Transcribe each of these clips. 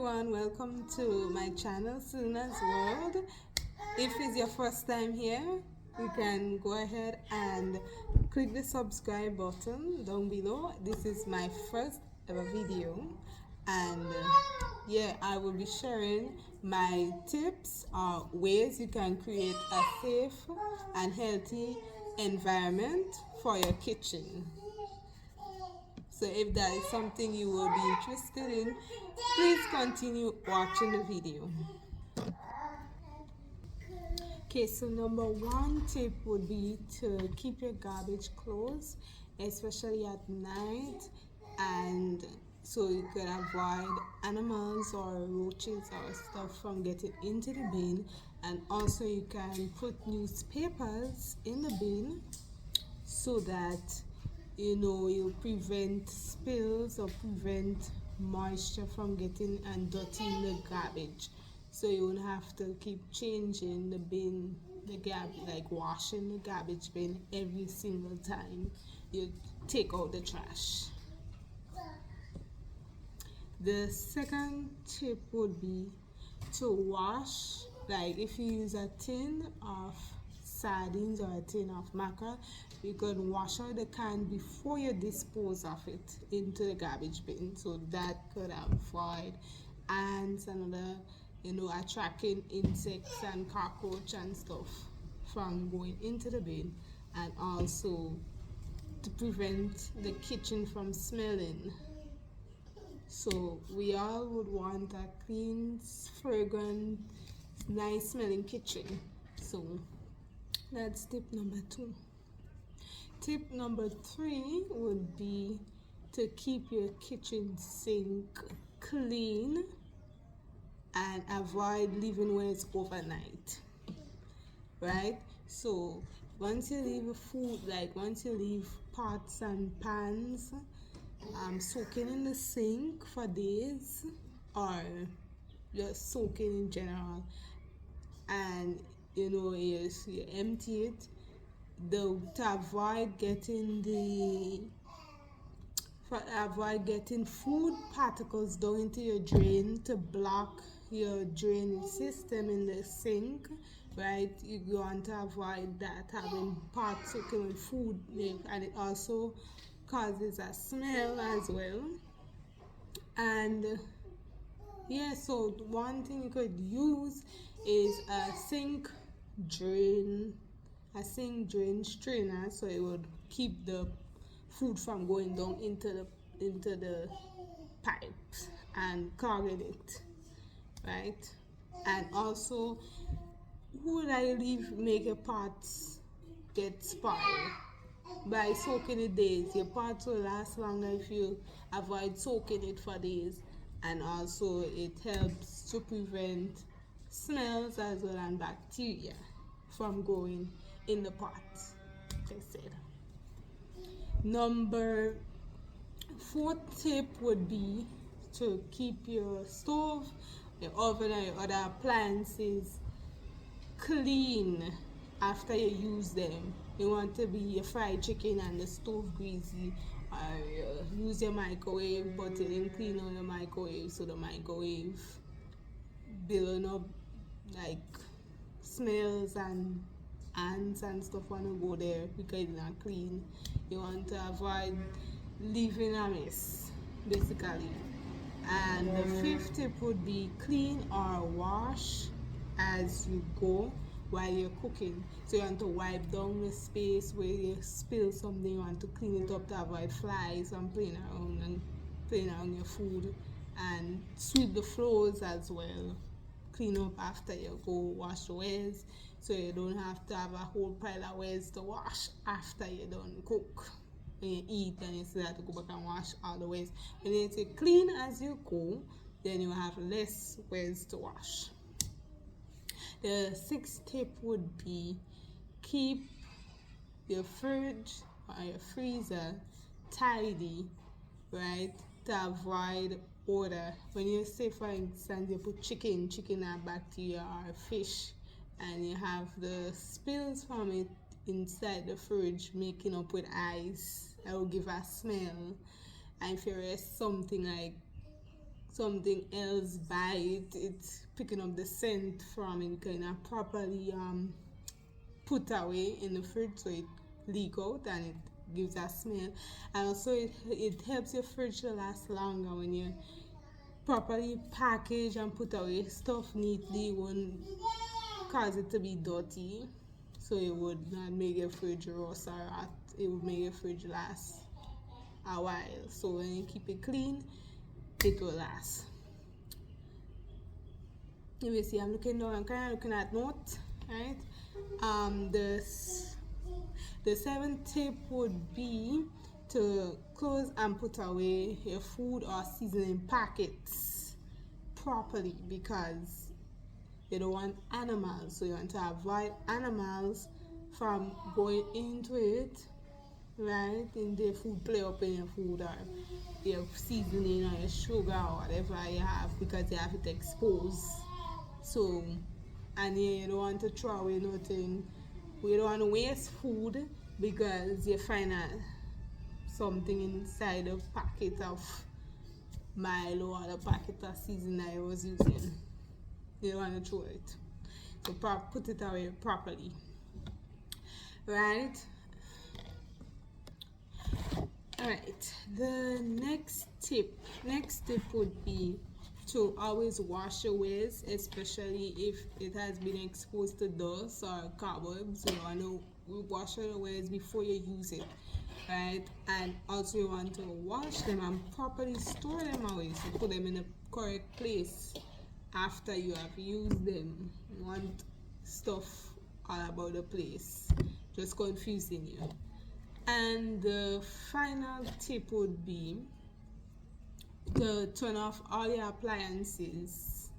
everyone, welcome to my channel Suna's World. If it's your first time here, you can go ahead and click the subscribe button down below. This is my first ever video, and I will be sharing my tips or ways you can create a safe and healthy environment for your kitchen. So if that is something you will be interested in, please continue watching the video. Okay, so number one tip would be to keep your garbage closed, especially at night, and so you could avoid animals or roaches or stuff from getting into the bin. And also you can put newspapers in the bin so that you'll prevent spills or prevent moisture from getting and dirtying the garbage. So you won't have to keep changing the bin, like washing the garbage bin every single time you take out the trash. The second tip would be to wash, like if you use a tin of sardines or a tin of mackerel, you can wash out the can before you dispose of it into the garbage bin, so that could avoid ants and other attracting insects and cockroach and stuff from going into the bin, and also to prevent the kitchen from smelling. So we all would want a clean, fragrant, nice smelling kitchen. So that's tip number 2. Tip number 3 would be to keep your kitchen sink clean and avoid leaving where it's overnight, right? So once you leave once you leave pots and pans soaking in the sink for days, or just soaking in general, and you empty it, to avoid getting food particles down into your drain, to block your drainage system in the sink, right? You want to avoid that, having pots soaking with food, and it also causes a smell as well. And so one thing you could use is a sink drain strainer, so it would keep the food from going down into the pipes and clogging it, right? And also, would I make your pots get spoiled by soaking it days? Your pots will last longer if you avoid soaking it for days, and also it helps to prevent smells as well and bacteria from growing in the pot, like I said. Number 4th tip would be to keep your stove, your oven, or your other appliances clean after you use them. You want to be your fried chicken and the stove greasy, or use your microwave but you didn't clean on your microwave, so the microwave building up like smells and ants and stuff want to go there because it's not clean. You want to avoid leaving a mess, basically. And the 5th tip would be clean or wash as you go while you're cooking. So you want to wipe down the space where you spill something. You want to clean it up to avoid flies and playing around your food, and sweep the floors as well. Clean up after you go wash the wares, so you don't have to have a whole pile of wares to wash after you done cook. When you eat and you still have to go back and wash all the wares. When you take clean as you go, then you have less wares to wash. The 6th tip would be keep your fridge or your freezer tidy, right? To avoid odor. When you say, for instance, you put chicken are bacteria, or fish, and you have the spills from it inside the fridge making up with ice, that will give a smell. And if you rest something like something else by it, it's picking up the scent from it, kind of properly put away in the fridge so it leak out and it gives a smell. And also it helps your fridge to last longer when you properly package and put away stuff neatly. It won't cause it to be dirty, so it would not make your fridge rust or rot. It would make your fridge last a while. So when you keep it clean, it will last. You see, I'm looking down, I'm kind of looking at notes, right? The seventh tip would be to close and put away your food or seasoning packets properly, because you don't want animals, so you want to avoid animals from going into it, right? In the food, play up in your food or your seasoning or your sugar or whatever you have, because you have it exposed. So, and you don't want to throw away nothing. We don't want to waste food because you find something inside a packet of Milo or a packet of seasoning I was using. You don't want to throw it. So put it away properly. Right? Alright. The next tip would be to always wash your waste, especially if it has been exposed to dust or cobwebs. You want to wash your waste before you use it, right? And also you want to wash them and properly store them away, so put them in the correct place after you have used them. You want stuff all about the place, just confusing you. And the final tip would be to turn off all your appliances,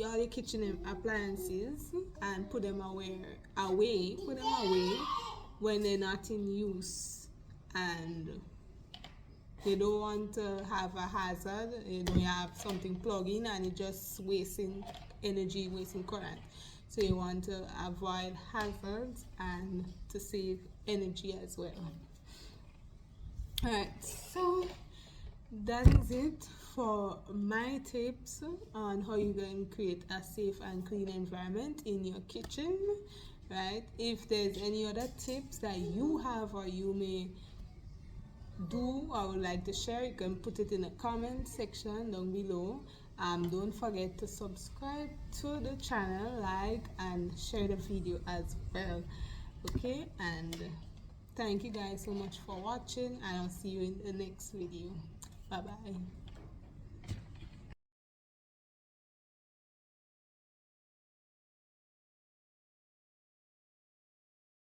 all your kitchen appliances, and put them away when they're not in use. And you don't want to have a hazard. You have something plugged in and it's just wasting energy, wasting current. So you want to avoid hazards and to save energy as well. Alright, so that is it for my tips on how you can create a safe and clean environment in your kitchen, right? If there's any other tips that you have or you may do or would like to share, you can put it in the comment section down below. Don't forget to subscribe to the channel, like and share the video as well. Okay, and thank you guys so much for watching, and I'll see you in the next video. Bye bye.